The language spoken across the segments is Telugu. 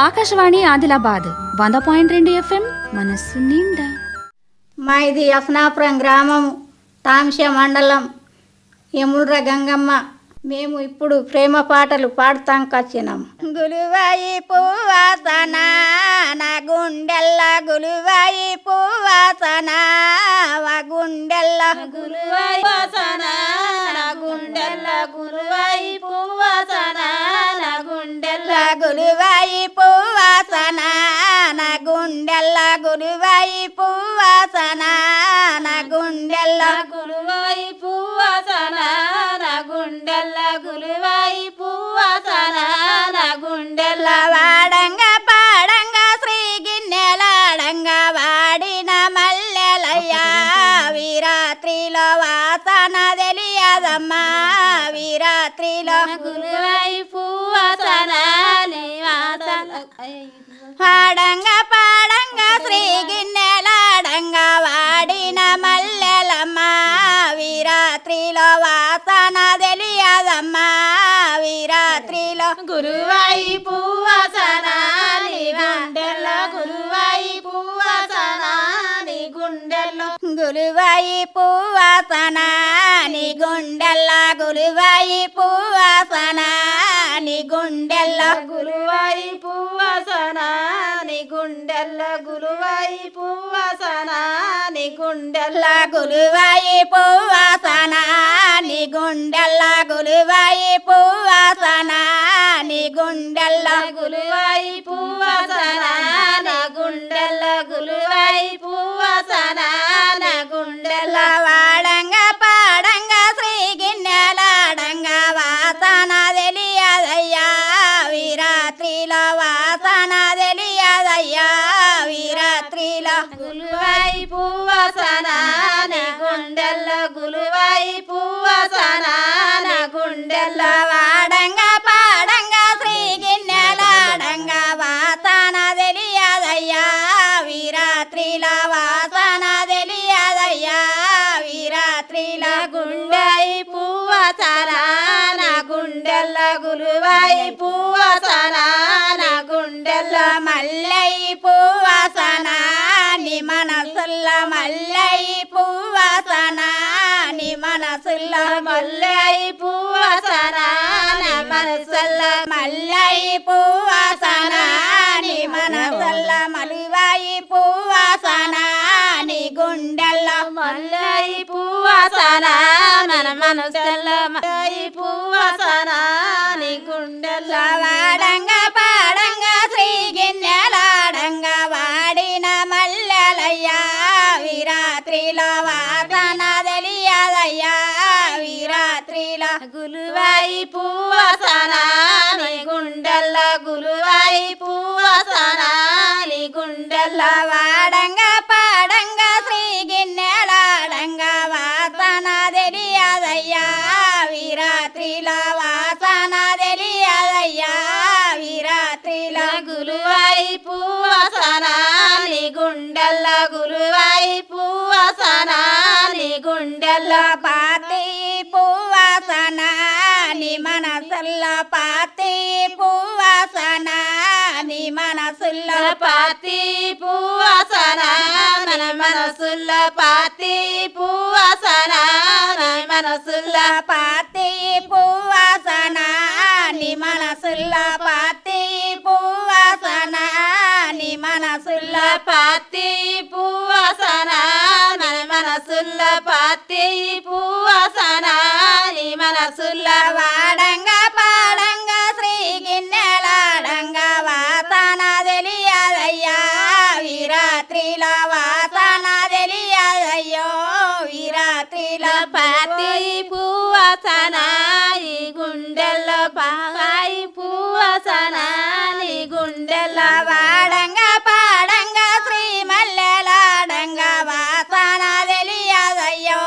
ఆకాశవాణి ఆదిలాబాద్ 100.2 FM మనస్సు నిండా. మా ఇది అఫ్నాపురం గ్రామం, తాంశ మండలం, యముడ్ర గంగమ్మ. మేము ఇప్పుడు ప్రేమ పాటలు పాడుతాంకొచ్చినాం. గులువాయి పువ్వాసన నా గుండెల్ల, గులువాయి పువ్వాసన వా గుండెల్ల, గులువాయి వాసన నా గుండెల్ల, గులువాయి పువ్వాసన నా గుండెల్ల, గులువాయి పువ్వాసన నా గుండెల్ల, గులువాయి పువ్వాసన నా గుండెల్ల, గులువాయి పువ్వాసన నా గుండెల్ల, గులువాయి పువ్వాసన నా గుండెల్ల. వాడంగా పాడంగా శ్రీ గిన్నెలాడంగా వాడిన మల్లెలయ్యా, వీరాత్రిలో వాసన తెలియదమ్మా, వీరాత్రిలో గులువాయి పువ్వాసన నీ వాసన. పాడంగా పాడంగా శ్రీ గిన్నెలాడంగా వాడిన మల్లెలమ్మా, వీరాత్రిలో వాసన తెలియదమ్మా, వీరాత్రిలో గురువాయి పువ్వాసన నీ గుండెల్ల, గురువాయి పువ్వాసన నీ గుండెల్లో, గులువాయి పువ్వాసన నీ గుండెల్ల, గులువాయి పువ్వాసన నీ గుండెల్ల, గురువాయి పువ్వాసన నీ గుండెల్ల, గురువాయి పువ్వాసన నీ గుండెల్ల, గులువాయి పువ్వాసన నీ గుండెల్ల, గులువాయి పువ్వాసన నీ గుండెల్ల, గురువాయి పువ్వాసన నా గుండెల్ల, గురువాయి పువ్వాసన నా గుండెల్ల. వాడంగా పాడంగా శ్రీ గిన్నెలాడంగా వాసన తెలియదయ్యా, వీరాత్రిలో వాసన తెలియదయ్యా, వీరాత్రిలో గులువాయి పువ్వాసన నీ గుండెల్ల, గులువాయి పువ్వాసన నా గుండెల్ల. వాడంగా పాడంగా శ్రీ గిన్నెలాడంగా వాసన తెలియదయ్యా, వీరాత్రిలో వాసన తెలియదయ్యా, వీరాత్రిలో గుండెయి పువ్వాసన నా గుండెల్ల, గులువాయి పువ్వాసన నా గుండెల్ల. మల్లయ్య పువ్వాసన నీ మనసుల్ల, మల్లయ్య పువ్వాసన నీ మనసుల్ల, మల్లెయి పువ్వాసన నా మనసల్ల, మల్లయ్య పువ్వాసన నీ మనసుల్ల, మలువాయి పువ్వాసన నీ గుండెల్ల, మల్లెయి పువ్వాసన మన మనసల్ల, మల్లెయి పువ్వాసన నీ గుండెల్ల. వాడంగా పాడంగా శ్రీ గిన్నెలాడంగా వాడిన మల్లెలయ్యా, వీరాత్రిలో వాసన తెలియదయ్యా, వీరాత్రిలో గులువాయి పువ్వాసన నీ గుండెల్ల, గులువాయి పువ్వాసన నీ గుండెల్ల. వాడంగా పాడంగా శ్రీ గిన్నెలాడంగా వాసన తెలియదయ్యా, వీరాత్రిలో వాసన తెలియదయ్యా, వీరాత్రిలో గులువాయి పువ్వాసన నీ గుండెల్ల, గులువాయి పువ్వాసన నీ గుండెల్ల. పాతి పువ్వాసన నీ మనసుల్ల, పాతి పువ్వాసన నీ మనసుల్ల, పాతి పువ్వాసన మన మనసుల్ల, పాతి పువ్వాసన నా మనసుల్ల, పాతి పువ్వాసన నీ మనసుల్ల, పాతి పువ్వాసన నీ మనసుల్ల, పాతి పువ్వాసన నా మనసుల్ల, పాతి పువ్వాసన నీ మనసుల్ల. వాడంగా పాడంగా శ్రీ గిన్నెలాడంగా వాసన తెలియదయ్యా, వీరాత్రిలో వాసన తెలియదయ్యో, వీరాత్రిలో పాతి పువ్వాసన ఈ గుండెల్లో, పాయి పువ్వాసన నీ గుండెల్లో. వాడంగా పాడంగా శ్రీ మల్లెలాడంగా వాసన తెలియదయ్యో,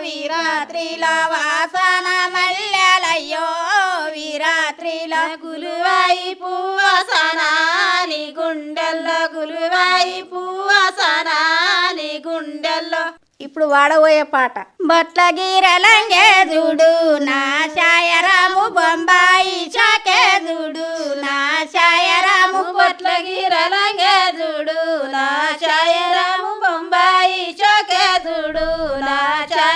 వీరాత్రిలో వాసన మల్లెలయ్యో, వీరాత్రిలో గులువాయి పువ్వాసన నీ గుండెల్లో, గులువాయి పువ్వాసన నీ గుండెల్లో. ఇప్పుడు వాడబోయే పాట. బట్ల గీరలంగే చూడు నా షాయరాము బొంబాయి చాకే చూడు నా షాయరాము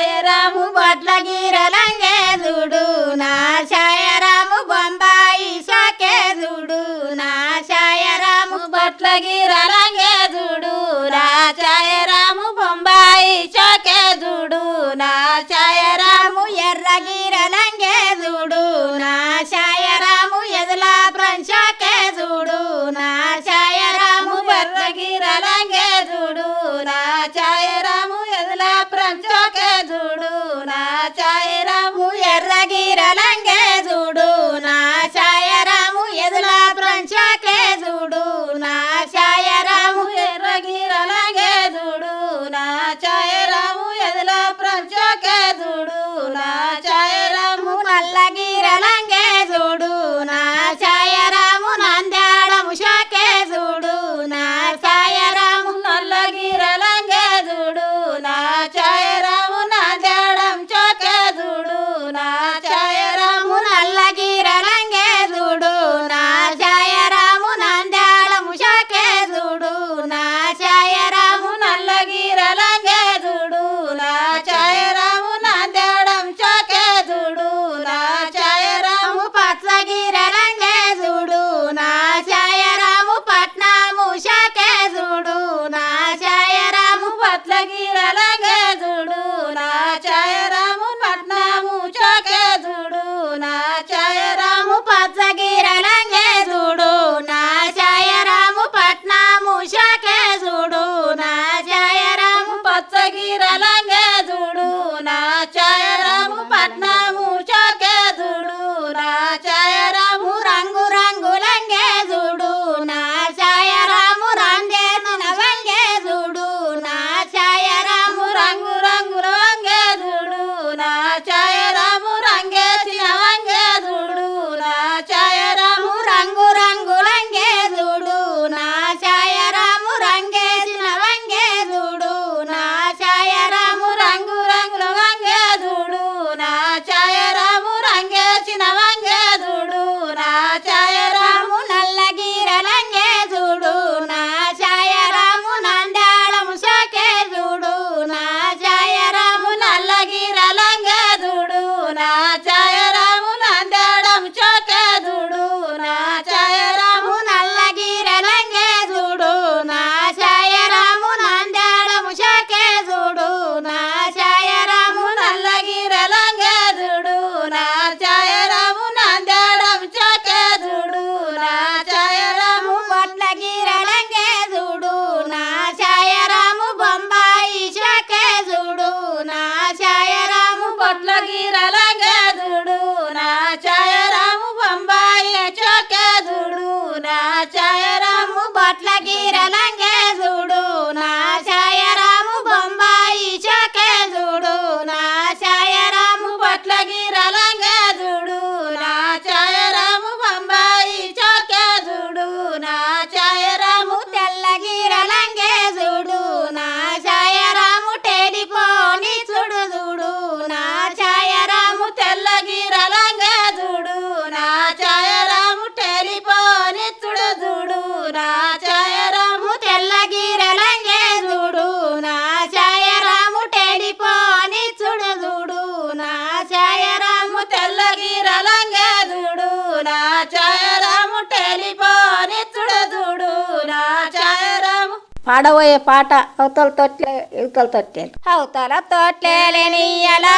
ఛాయరాము బొట్ల గీరలంగే చూడు నా ఛాయరాము బొంబాయి షాకే చూడు నా ఛాయరాము బొట్ల గిరలంగే చూడు నా ఛాయరాము బొంబాయి చోకే చూడు నా ఛాయరాము ఎర్ర గీరలంగే చూడు నా ఛాయరాము ఎదులా ప్రంచాకే చూడు నా ఛాయరాము బొట్ల గిరలంగే చూడు నా ఛాయరాము ఎదులా ప్రంచోకే చూడు నా ఛాయరాము ఎర్ర గీరలంగే చూడు నా ఛాయరాము ఎదులా ప్రంచాకే చూడు నా ఛాయరాము ఎర్ర గిరలంగే చూడు నా ఛాయరాము ఎదులా ప్రంచోకే చూడు నా ఛాయరాము నల్ల గీరలంగే చూడు నా ఛాయరాము నంద్యాడము షాకే చూడు నా ఛాయరాము నల్ల గిరలంగే చూడు నా ఛాయరాము నా జడం చోకే చూడు నా ఛాయరాము నల్ల గీరలంగే చూడు నా ఛాయరాము నంద్యాడము షాకే చూడు నా ఛాయరాము నల్ల గిరలంగే చూడు నా ఛాయరాము నా జడం చోకే చూడు నా ఛాయరాము పచ్చ గీరలంగే చూడు నా ఛాయరాము పట్నాము షాకే చూడు నా ఛాయరాము పట్ల గిరలంగే చూడు నా ఛాయరాము పట్నాము చోకే చూడు నా ఛాయరాము పచ్చ గీరలంగే చూడు నా ఛాయరాము పట్నాము షాకే చూడు నా ఛాయరాము పచ్చ గిరలంగే చూడు నా ఛాయరాము పట్నాము చోకే చూడు నా ఛాయరాము రంగు రంగులంగే చూడు నా ఛాయరాము రాందేసిన వంగే చూడు నా ఛాయరాము రంగు రంగుల వంగే చూడు నా ఛాయరాము రంగేసిన వంగే చూడు నా ఛాయరాము రంగు రంగులంగే చూడు నా ఛాయరాము రంగేసిన వంగే చూడు నా ఛాయరాము రంగు రంగుల వంగే చూడు నా ఛాయరాము రంగేసిన వంగే చూడు నా ఛాయరాము నల్ల గీరలంగే చూడు నా ఛాయరాము నంద్యాడము షాకే చూడు నా ఛాయరాము నల్ల గిరలంగే చూడు నా ఛాయరాము నందడం చోకే చూడు నా ఛాయరాము నల్ల గీరలంగే చూడు నా ఛాయరాము నంద్యాడము షాకే చూడు నా ఛాయరాము నల్ల గిరలంగే చూడు నా ఛాయరాము నందడం చోకే చూడు నా ఛాయరాము బొట్ల గీరలంగే చూడు నా ఛాయరాము బొంబాయి షాకే చూడు నా ఛాయరాము బొట్ల గిరలంగే చూడు నా ఛాయరాము బొంబాయి చోకే చూడు నా ఛాయరాము బొట్ల గీరలంగే చూడు నా ఛాయరాము బొంబాయి షాకే చూడు నా ఛాయరాము బొట్ల గిరలంగే చూడు నా ఛాయరాము బొంబాయి చోకే చూడు నా ఛాయరాము తెల్ల గీరలంగే చూడు నా ఛాయరాము టెలిఫోని చూడు చూడు నా ఛాయరాము తెల్ల గిరలంగే చూడు నా ఛాయరాము టెలిఫోన్ ఇచ్చుడు చూడు నా ఛాయరాము తెల్ల గీరలంగే చూడు నా ఛాయరాము టెలిఫోని చూడు చూడు నా ఛాయరాము తెల్ల గిరలంగే చూడు నా ఛాయరాము టెలిఫోన్ ఇచ్చుడు చూడు నా ఛాయరాము పాడబోయే పాట అవతల తొట్లే యువతల తొట్టేలు అవతల తోట్లేనియలా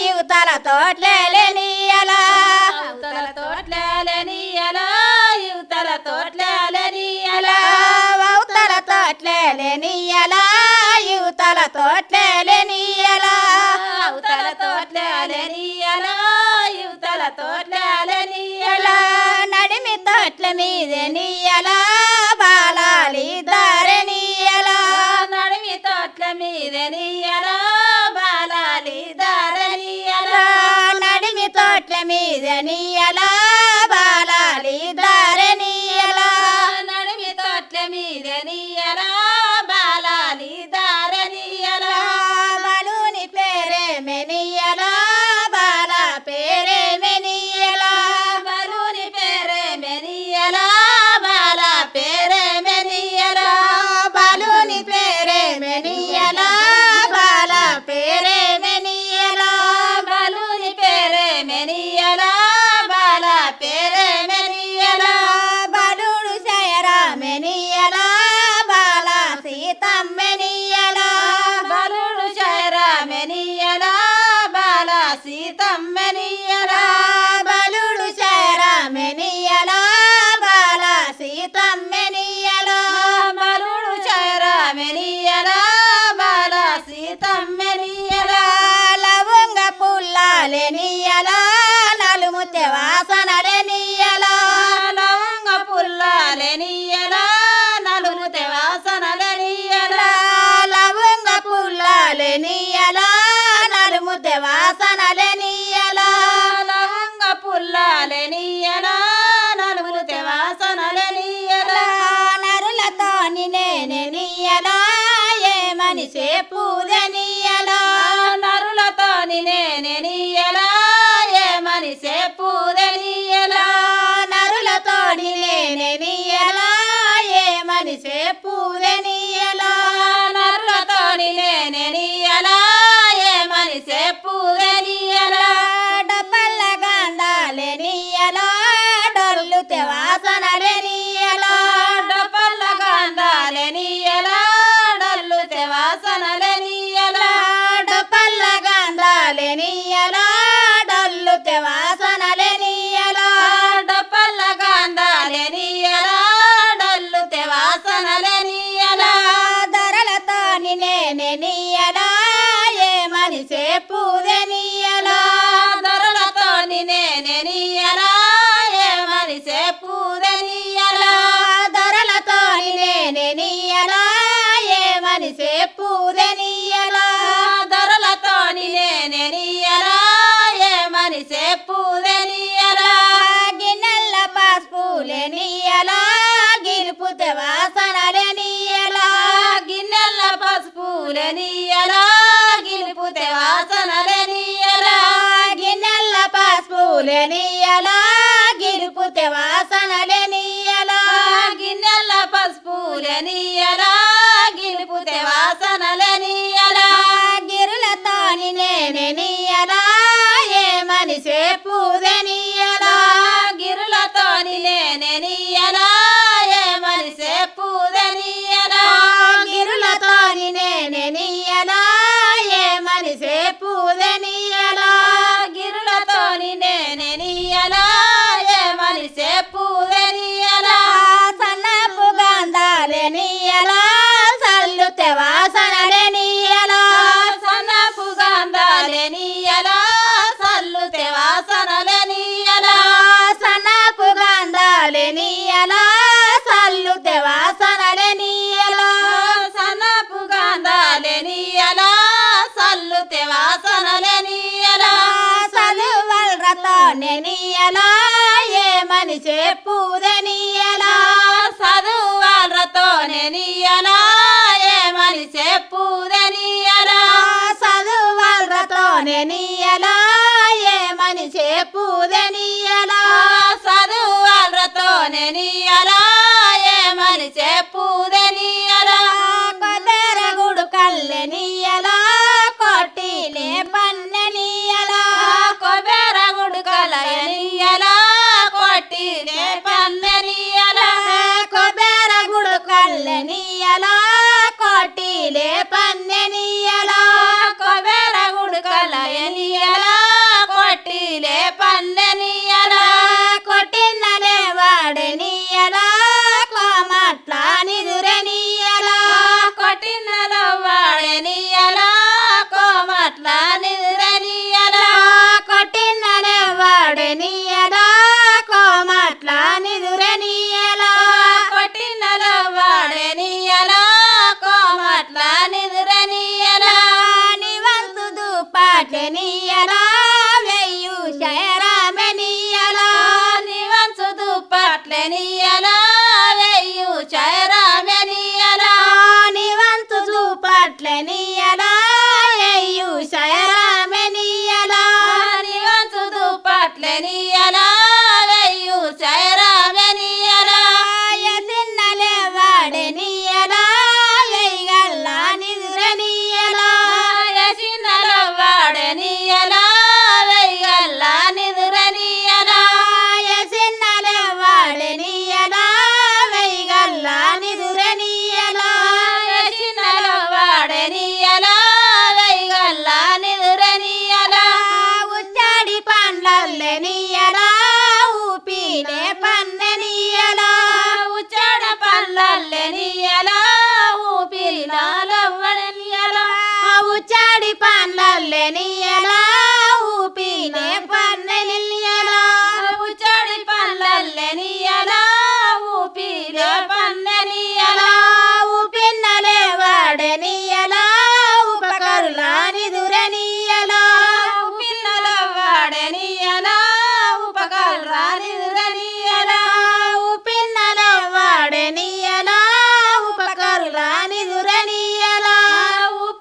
యువతల తోట్లేనియలా అవతల తోట్లేనియలా యువతల తోట్లేనియలా అవతల తోట్లేనియలా యువతల తోట్లేనియలా అవతల తోట్లేనియలా యువతల తోట్లేనియలా నడిమి తోట్ల మీద నీయలా బాలాలి దారనీయలా నడిమి తోట్ల మీద నీయలా బాలాలి దారనీయలా నడిమి తోట్ల మీద నీయలా బాలాలి దారనీయలా నడిమి తోట్ల మీద నీయలా బాలాలి దారనీయలా బలుని పేరే మెనియలా బాల పేరే మెనియలా బలుని పేరే మెనియలా బాల పేరే మెనియలా బలుని పేరే మెనియలా బాల పేరే మెనియలా పసుపులేనియలా గిలుపుతే వాసనలేనియలా గిన్నెల పసుపులనియలా గిలుపుతే వాసనలనియలా గిరులతోని నేనెనియలా ఏమని సేపుదనియలా గిరులతోని నేనెనియలా ఏమని సేపుదనియలా గిరులతోని నేనెనియలా ఏమని సేపుదనియలా గిరులతోని నేనెనియలా ఏమని సేపుదనియలా సన్నపు గంధాలెనియలా సల్లుతే వాసనలెనియలా సన్నపు గంధాలెనియలా సల్లుతే వాసనలనియలా సన్నపు గంధాలెనియలా సల్లుతే వాసనలెనియలా సన్నపు గంధాలెనియలా సల్లుతే వాసనలనియలా సలువల్రతో నెనియలా ఏమని చెప్పుదనియలా చదువాళ్ళతో నెనియలా ఏమని చెప్పుదనియలా చదువల్రతో నెనియలా ఏమని చెప్పుదనియలా చదువాళ్ళతో నెనియలా ఏమని చెప్పుదనియలా కొదరగుడు కల్లెనియలా కొట్టిలే పన్నెనియలా కొబెరగుడు కలయనియలా కొట్టినే పన్నెనియలా కొబెరగుడు కల్లెనియలా కొట్టిలే పన్నెనియలా కొబెరగుడు కలయనియలా కొట్టిలే పన్నెనియలా కొట్టినలే వాడెనియలా కోమట్ల నిదురెనియలా కొట్టినలో వాడనియలా కోమట్ల నిదురనియలా కొట్టినలే వాడెనియలా కోమట్ల నిదురెనియలా కొట్టినలో వాడనియలా కోమట్ల నిదురనియలా నివంతు దుపాటెనియలా వెయ్యు శయరామెనియలా నివంచు దుప్పట్లనియలా వెయ్యు చైరామెనియలా నివంతు దుపాట్లెనియలా వెయ్యు శయరామెనియలా నివంచు దుప్పట్లనియలా వెయ్యు చైరామెనియలా ఎసిన్నలే వాడెనియలా వెయ్యగల్లా నిదురెనియలా యసినలో వాడనియలా వెయ్యల్లా నిదురనియలా ఎసిన్నలే వాడెనియలా వెయ్యగల్లా నిదురెనియలా యసినలో వాడనియలా వెయ్యల్లా నిదురనియలా ఉచ్చాడి పండ్లెనియలా ఊపినే పన్నెనియలా ఉచ్చాడ పళ్ళల్లెనియలా ఊపిరినాలవ్వడనియలా ఉచ్చాడి పండ్లెనియలా ఊపినే పన్నెనియలా ఉచ్చాడి పళ్ళల్లెనియలా ఊపిరే పన్నెనియలా ఊపిన్నలే వాడెనియలా ఉపకరులా నిదురెనియలా పిల్లల వాడనియలా ఉపకర్రా నిదురనియలా ఊపిన్నలే వాడెనియలా ఉపకరులా నిదురెనియలా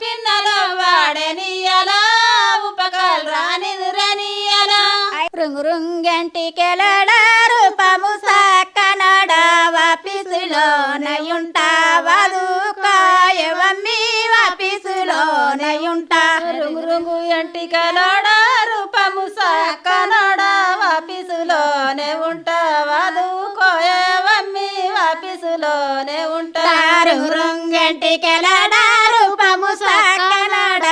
పిన్నల వాడనియలా ఉపకర్రా నిదురనియలా రుంగు రుంగంటికెలడ రూపము సక్కనడ వాపిసులోనయుంటావదు కాయవమ్మి వాపిసులోనయుంటా రుంగు రుంగు ఎంటికలోడా రూపము సక్కనోడా వాపిసులోనే ఉంటావాదు కోయవమ్మి వాపిసులోనే ఉంటా రుంగు రుంగంటికెలడ రూపము సక్కనడ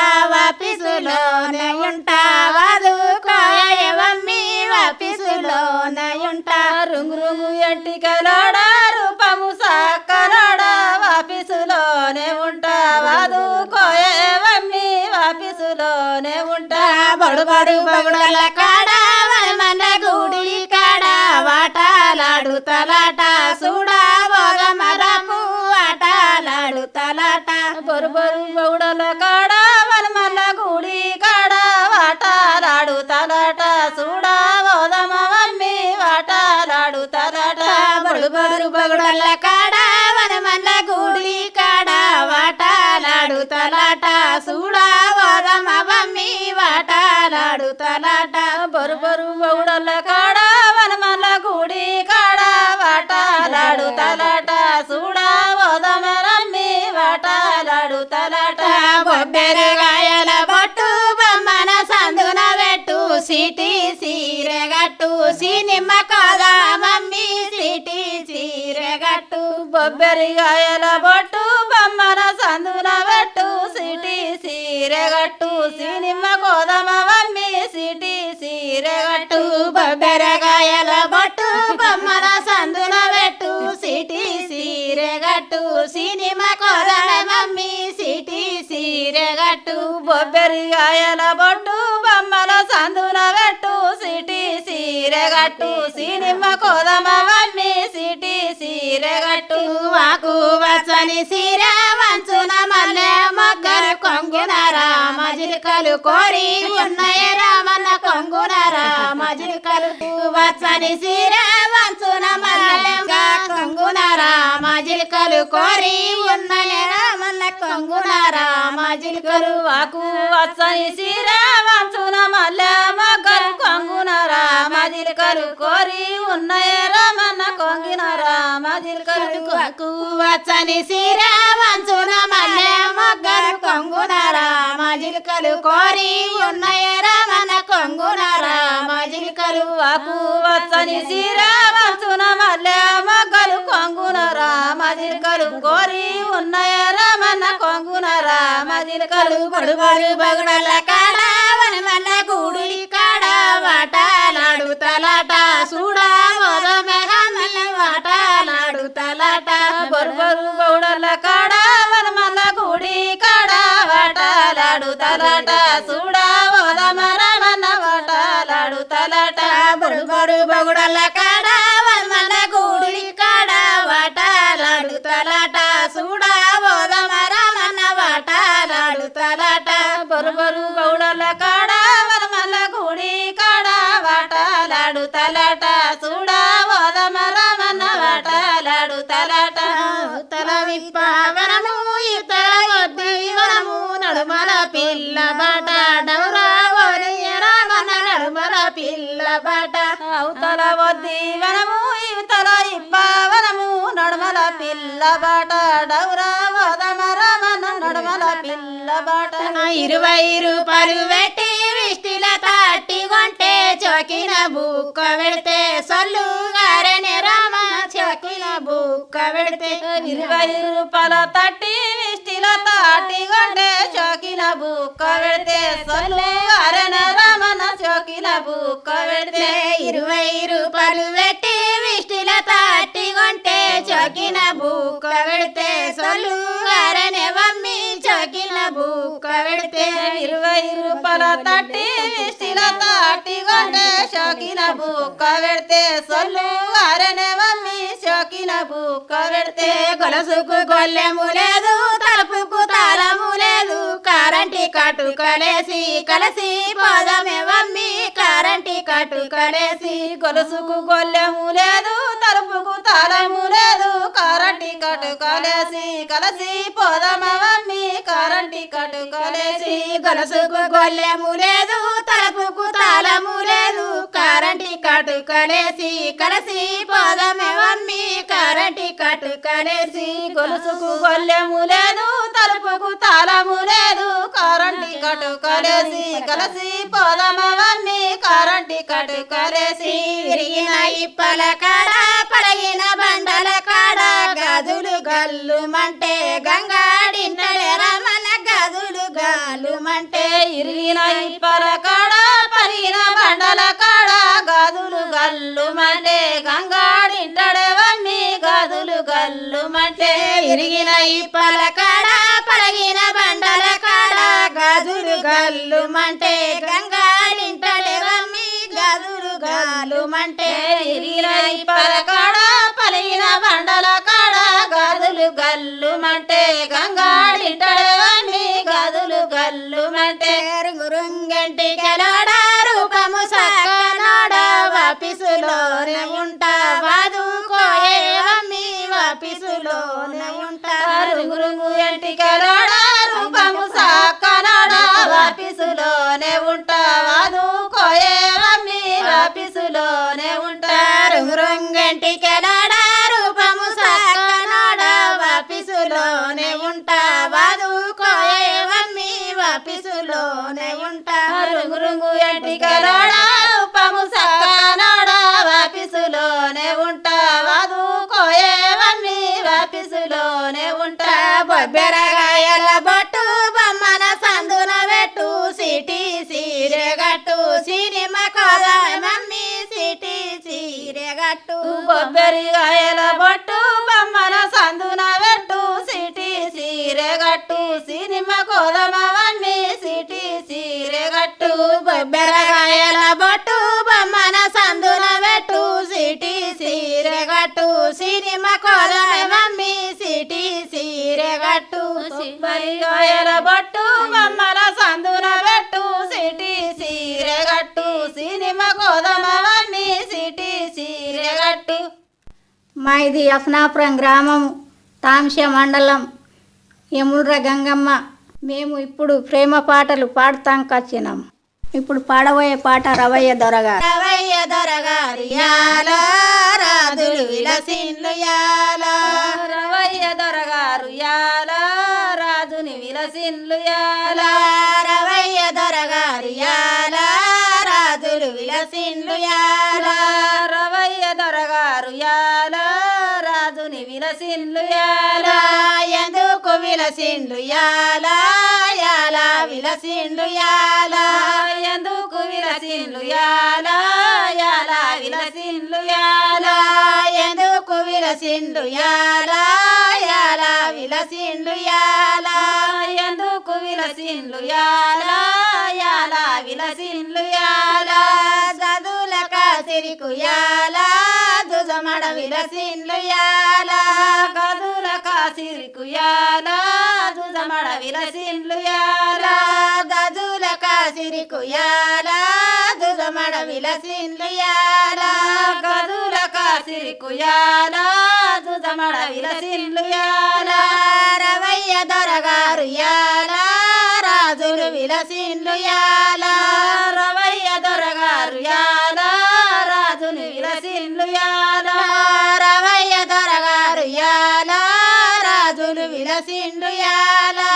వాపిసులోనయుంటావదు కాయవమ్మి వాపిసులోనయుంటా రుంగు రుంగు ఎంటికలోడా రూపము సక్కనోడా వాపిసులోనే ఉంటావాదు కోయవమ్మి వాపిసులోనే ఉంటా బడు బడు బగుడల కాడ మన గుడి కాడ వాటాలాడుతలాట చూడా భోగమరపు ఆటలాడుతలాట బొరు బొరు బౌడల కాడ వనమల్ల గుడి కాడ వాటాలాడు తలాట చూడా ఓదమ మమ్మీ వాటాలాడు తలాట బడు బడు బగుడల కాడ మన గుడి కాడ వాటాలాడుతలాట చూడా భోగమ మమ్మీ వాటాలాడుతలాట బొరు బౌడల కాడ వనమల్ల గుడి కాడ వాటాలాడు తలాట చూడా ఓదమరమ్మి వాటాలాడు తలాట బొబ్బెరగాయల బొట్టు బొమ్మన సందున పెట్టు సిటీ సీరెగట్టు సినిమ్మ కాదా మమ్మీ సిటీ సీరెగట్టు బొబ్బెరిగాయల బొట్టు బొమ్మన సందున పెట్టు సిటీ సీరెగట్టు సినిమ్మ కోదమ మమ్మీ సిటీ సీరెగట్టు బొబ్బెరగాయల బొట్టు బొమ్మన సందున పెట్టు సిటీ సీరెగట్టు సినిమ్మ కాదా మమ్మీ సిటీ సీరెగట్టు బొబ్బెరిగాయల బొట్టు బొమ్మల సందున పెట్టు సిటీ సీరెగట్టు సినిమ్మ కోదమ మమ్మీ సిటీ సీరెగట్టు వాకు వచ్చని సీర వంచున మల్లె మొగ్గలు కొంగున రామజిలికలు కోరి ఉన్నయ రామన్న కొంగున రామజిలికలు వచ్చని సీర వంచున మల్లె కొంగున రామజిలికలు కోరి ఉన్నయ రామన్న కొంగున రామజిలికలు వాకు వచ్చని సీర వంచున మల్లె మొగ్గలు కొంగున రామజిలికలు కోరి ఉన్నయ రామన్న కొంగిన రామజిలికలు వాకు వచ్చని సీర వంచున మల్లె మొగ్గలు కొంగున రామజిలికలు కోరి ఉన్నయ రామన్న కొంగున రామజిలికలు వాకు వచ్చని సీర వంచున మల్లె మొగ్గలు కొంగున రామజిలికలు కోరి ఉన్నయ రామన్న కొంగున రామజిలికలు బడుబడు బగుడల కాడ వనమల్ల గుడి కాడ వాటాలాడు తలాట చూడా ఓదమెహమల్ల వాటాలాడు తలాట బొరు బౌడల కాడ వనమల్ల గుడి కాడ వాటాలాడు తలాట చూడా ఓదమరమన్న వాటాలాడు తలాట బడుబడు బగుడల కాడ వనమల్ల గుడి కాడ వాటాలాడు తలాట చూడా ఓదమరమన్న వాటాలాడు తలాట బొరు బౌడల కాడ వనమల్ల గుడి కాడ వాటాలాడు తలాట చూడా ఓదమరమన్న వాటాలాడు తలాట తల విప్పవనము ఇతల వద్ది వనము నడుమల పిల్ల బాట డౌరా రామన నడుమల పిల్ల బాట అవతల వద్ది వనము ఇవతల ఇప్పవనము నడుమల పిల్ల బాట డౌరా ఓదమరమన్న నడుమల పిల్ల బాట 20 రూపాయలు పెట్టి విష్టిల తాటి కొంటే చోకిన బుక్క పెడితే సొల్లు గారని రామ చోకిన బుక్క పెడితే 20 రూపాయల తట్టి విష్టిల తాటి కొంటే చోకిన బుక్క పెడితే సొల్లు అరణ రమణ చోకిన బుక్క పెడితే 20 రూపాయలు పెట్టి విష్టిల తాటి కొంటే చోకిన బుక్క పెడితే సొల్లు గారని మమ్మీ చోకిన బుక్క పెడితే 20 రూపాయల తట్టి విష్టిల తాటి కొంటే చోకిన బుక్క పెడితే సొల్లు అరణ మమ్మీ చోకిన బుక్క పెడితే గొలసుకు గొల్లెము లేదు తలుపుకు తాళము లేదు కారంటి కట్టుకలేసి కలిసి పోదమే మమ్మీ కారంటి కట్టుకలేసి గొలుసుకు గొల్లెము లేదు తలుపుకు తాళము లేదు కారంటి కట్టుకలేసి కలిసి పోదమ మమ్మీ కారంటి కట్టుకలేసి గొలసుకు గొల్లెము లేదు తలుపుకు తాళము లేదు కారంటి కట్టుకలేసి కలిసి పోదమే మమ్మీ కారంటి కట్టుకలేసి గొలుసుకు గొల్లెము లేదు తలుపుకు తాళము లేదు కారంటి కట్టుకలేసి కలిసి పోదమ మమ్మీ కారంటి కట్టుకలేసి విరిగిన ఇప్పల కాడ పడగిన బండల కాడ గదులు గల్లుమంటే గంగాడింటలే రమణ గదులు గల్లుమంటే ఇరిగిన ఇప్పల కాడ పరిగిన బండల కాడ గాదులు గల్లు మంటే గంగాడింటడే వమ్మి గాదులు గల్లు మంటే ఇరిగిన ఇప్పల కాడ పడగిన బండల కాడ గదులు గల్లుమంటే గంగాడింటలే రమ్మి గదులు గల్లుమంటే ఇరిగిన ఇప్పల కాడ పలిగిన బండల కాడ గాదులు గల్లు మంటే గంగాడింటడే వమ్మి గాదులు గల్లు మంటే రుంగంటి గెలోడ రూపము సక్కనోడ వాపిసులోనే ఉంటా వాదుకోయే వమ్మి వాపిసులోనే ఉంటా రుంగు ఎంటికలోడ రూపము సాకనోడ వాపిసులోనే ఉంటా వాదు కోయే వమ్మి వాపిసులోనే ఉంటారు రుంగంటికెలాడా రూపము సక్కనోడా వాపిసులోనే ఉంటా వాదుకోయవమ్మి వాపిసులోనే ఉంటా రుంగు ఎంటికలోడా రూపము సక్కనోడా వాపిసులోనే ఉంటా వాదుకోయేవమ్మి వాపిసులోనే ఉంటా బొబ్బెరగాయల బొట్టు బొమ్మన సందున పెట్టు సిటీ సీరెగట్టు సినిమా కోదా మమ్మీ సిటీ సీరెగట్టు కొబ్బరికాయల బొట్టు బొమ్మన సందున పెట్టు సిటీ సీరెగట్టు సినిమా కోదమవన్నీ సిటీ సీరెగట్టు బొబ్బెరగాయల బొట్టు బొమ్మన సందున పెట్టు సిటీ సీరెగట్టు సినిమా కోదా మమ్మీ సిటీ సీరెగట్టు కొబ్బరికాయల బొట్టు బొమ్మన సందున పెట్టు సిటీ సీరెగట్టు సినిమా కోదమవన్నీ సిటీ సీరెగట్టు. మా ఇది అఫ్నాపురం గ్రామం తాంశ మండలం యముడ్ర గంగమ్మ. మేము ఇప్పుడు ప్రేమ పాటలు పాడుతాం వచ్చినాం. ఇప్పుడు పాడబోయే పాట రవయ్య దొరగారు. రవయ్య దొరగారు యాలా రాదులు విలసిన్లు యాలా రవయ్య దొరగారు యాలా రాజుని విలసిన్లు యాలా రవయ్య దొరగారు యాలా రాదులు విలసిన్లు యాలా రవయ్య దొరగారు యాలా రాజుని విలసిన్లు యాలా ఎందుకు విలసిన్లు యాలా యాలా విలసిన్లు యాలా ఎందుకు విలసిన్లు యాలా యాలా విలసిన్లు యాలా ఎందుకు విలసిన్లు యాలా యాలా విలసిన్లు యాలా ఎందుకు విలసిన్లు యాలా యాలా విలసిన్లు యాలా చదువుల కాసిరికు యాలా దుజమడ విలసిన్లు యాలా గదుల కాసిరికు యాలా దుజమడ విలసిన్లు యాలా గదుల కాసిరికు యాలా దుజమడ విలసిన్లు యాలా గదుల కాసిరికు యాలా దుజమడ విలసిన్లు యాలా రవయ్య దొరగారు యాలా రాజులు విలసిన్లు యాలా రవయ్య దొరగారు యాలా రాజుని విలసిన్లు యాలా రవయ్య దొరగారు యాలా రాజులు విలసిన్లు యాలా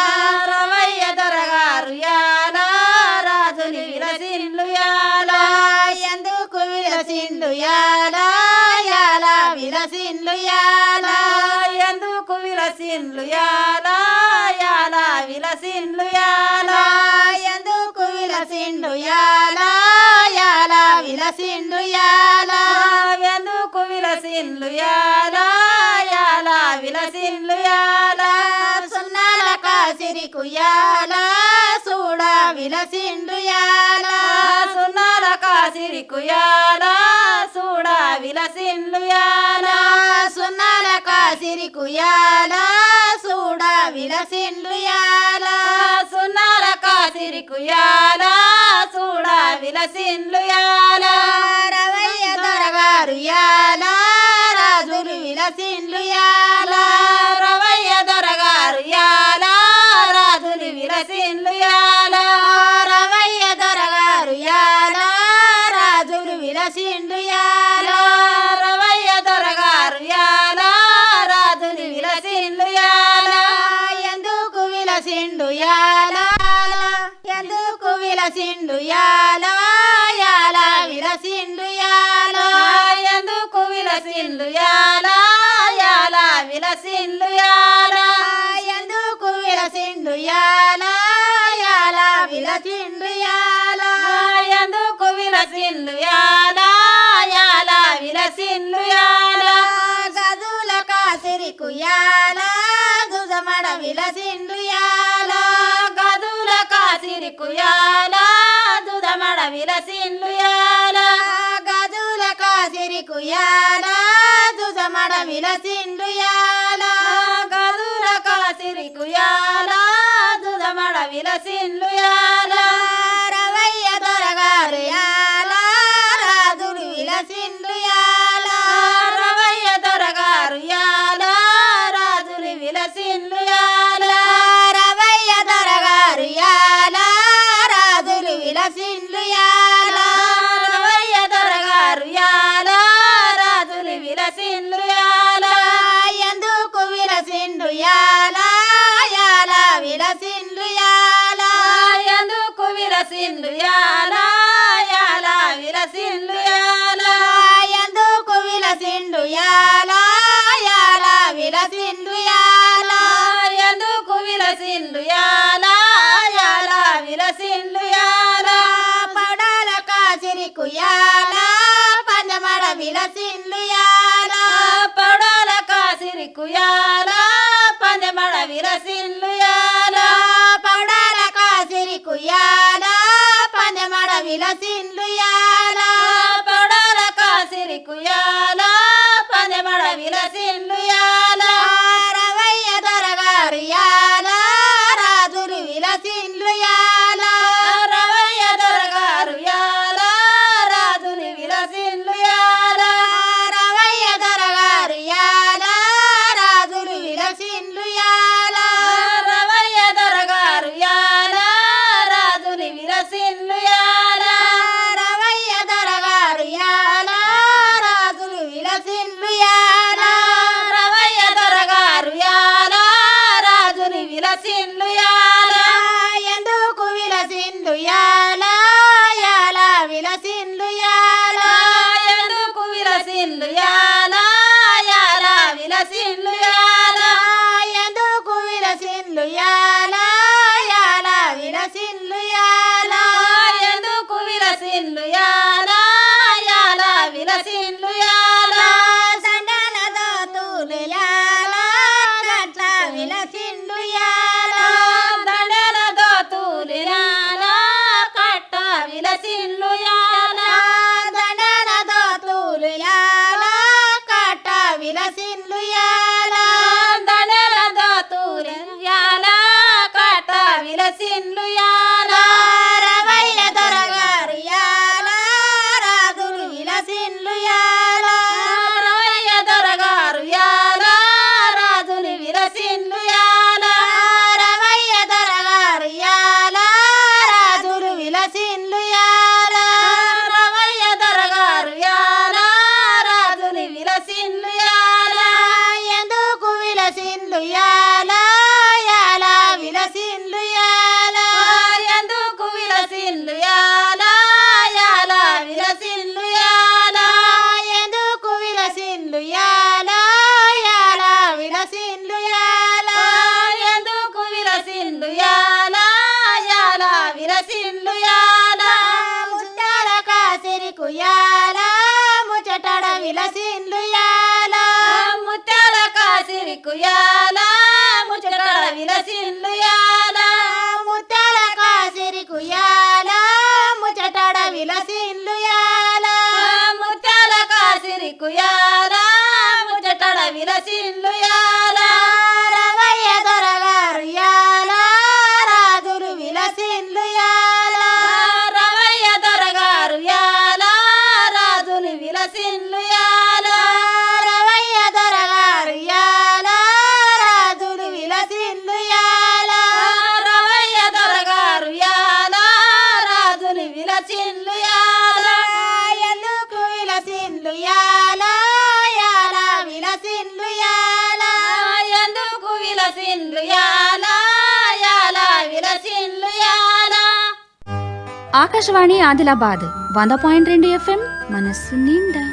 రవయ్య దొరగారు యాలా రాజుని విలసిన్లు యాలా ఎందుకు విలసిన్లు యాలా యాలా విలసిన్లు యాలా ఎందుకు విలసిన్లు యాలా యాలా విలసిన్లు యాలా ఎందుకు విలసిన్లు యాలా యాలా విలసిన్లు యాలా ఎందుకు విలసిన్లు యాలా యాలా విలసిన్లు యాలా సున్నాల కాసిరికు యాలా చూడా విలసిన్లు యాలా సున్నాల కాసిరికు యాలా చూడా విలసిన్లు యాలా సున్నాల కాసిరికు యాలా చూడా విలసిన్లు యాలా సున్నాల కాసిరికు యాలా చూడా విలసిన్లు యాలా రవయ్య దొరగారు యాలా రాజులు విలసిన్లు యాలా రవయ్య దొరగారు యాలా రాజుని విలసిన్లు యాలా రవయ్య దొరగారు యాలా రాజులు విలసిన్లు యాలా రవయ్య దొరగారు యాలా రాజుని విలసిన్లు యాలా ఎందుకు విలసిండు యాలా ఎందుకు విలసిండు యాలా యాలా విలసిండు యాలా ఎందుకు విలసిన్లు యాలా యాలా విలసిన్లు యాలా ఎందుకు విలసిండు యాలా యాలా విలసిండు యాలా ఎందుకు విలసిన్లు యాలా యాలా విలసిన్లు యాలా గదుల కాసిరికు యాలా దుజమడ విలసిండు యాలా గదుల కాసిరికు యాలా దుదమడ విలసిన్లు యాలా గదుల కాసిరికు యాలా దుజమడ విలసిండు యాలా గదుల కాసిరికు యాలా దుదమడ విలసిన్లు యాలా రవయ్య దొరగారు యాలా రాజులు విలసిండు యాలా రవయ్య దొరగారు యాలా రాజుని విలసిన్లు యాలా రవయ్య దొరగారు యాలా రాజులు విలసిండు యాలా రవయ్య దొరగారు విలసిండ్లు యాల పౌడాల కాసిరి కుయాల పనెమడ విలసిండ్లు యాల రవయ్య దొరగారు యాల రాజులు విలసిండ్లు యాల రవయ్య దొరగారు యాల రాజుని విలసిండ్లు యాల రవయ్య దొరగారు యాల రాజులు విలసిండ్లు యాల రవయ్య దొరగారు యాల రాజుని విలసిండ్లు యాల రవయ్య దొరగారు యాల రాజులు విలసిండ్లు యాల రవయ్య దొరగారు యాల రాజుని విలసిండ్లు యాల ఎందుకు విలసిండ్లు యాల యాల విలసిండ్లు యాల ఎందుకు విలసిండ్లు యాల యాల విలసిండ్లు యాల ఎందుకు విలసిండ్లు యాల యాల విలసిండ్లు యాల ఎందుకు విలసిండ్లు యాల యాల విలసిండ్లు యాల సండన దోతులు యాల గట్ల విలసిండ్లు యాల దండన దోతులు యాల కట్ట విలసిండ్లు యాల దండన దోతులు యాల కట్ట విలసిండ్లు యాల దండన దోతులు యాల కట్ట విలసిండ్లు యాల రవయ్య దొరగారు యాల రాజులు విలసిండ్లు యాల రవయ్య దొరగారు యాల రాజుని విలసిండ్లు యాల రవయ్య దొరగారు యాల రాజులు విలసిండ్లు యాల రవయ్య దొరగారు యాల రాజుని విలసిండ్లు యాల ఎందుకు విలసిండ్లు యాల యాల విలసిండ్లు యాల ఎందుకు విలసిండ్లు యాల యాల విలసిండ్లు యాల ఎందుకు విలసిండ్లు యాల యాల విలసిండ్లు యాల ఎందుకు విలసిండ్లు యాల యాల విలసిండ్లు యాల ముత్యాల కాసిరికు యాల ముచ్చటడ విలసిండ్లు యాల ముత్యాల కాసిరికు యాల ముచ్చట విలసిండ్లు యాల ముత్యాల కాసిరికు యాల ముచ్చటడ విలసిండ్లు యాల ముత్యాల కాసిరికు యాల ముచ్చట విలసిండ్లు యాల రవయ్య దొరగారు యాల రాజులు విలసిండ్లు యాల రవయ్య దొరగారు యాల రాజుని విలసిండ్లు యాల రవయ్య దొరగారు యాల రాజులు విలసిండ్లు యాల రవయ్య దొరగారు యాల రాజుని విలసిండ్లు యాల ఎందుకు విలసిండ్లు యాల యాల విలసిండ్లు యాల ఎందుకు విలసిండ్లు యాల యాల విలసిండ్లు యాల ఆకాశవాణి ఆదిలాబాద్ 100.2 FM మనస్సు నిండా.